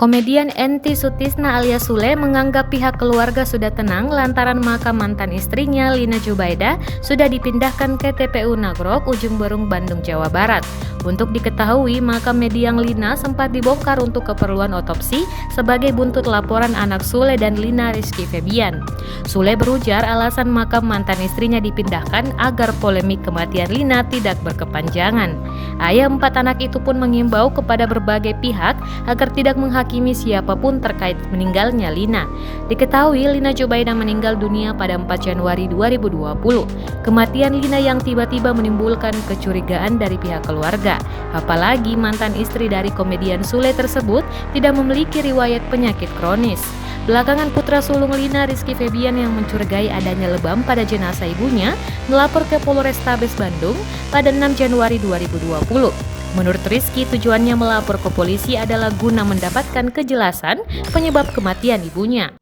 Komedian Enti Sutisna alias Sule menganggap pihak keluarga sudah tenang lantaran makam mantan istrinya Lina Jubaida sudah dipindahkan ke TPU Nagrog, Ujung Berung, Bandung, Jawa Barat. Untuk diketahui, makam mendiang Lina sempat dibongkar untuk keperluan otopsi sebagai buntut laporan anak Sule dan Lina, Rizky Febian. Sule berujar alasan makam mantan istrinya dipindahkan agar polemik kematian Lina tidak berkepanjangan. Ayah 4 anak itu pun mengimbau kepada berbagai pihak agar tidak menghakimi siapapun terkait meninggalnya Lina. Diketahui Lina Jubaida meninggal dunia pada 4 Januari 2020. Kematian Lina yang tiba-tiba menimbulkan kecurigaan dari pihak keluarga. Apalagi mantan istri dari komedian Sule tersebut tidak memiliki riwayat penyakit kronis. Belakangan putra sulung Lina, Rizky Febian, yang mencurigai adanya lebam pada jenazah ibunya melapor ke Polrestabes Bandung pada 6 Januari 2020. Menurut Rizky, tujuannya melapor ke polisi adalah guna mendapatkan kejelasan penyebab kematian ibunya.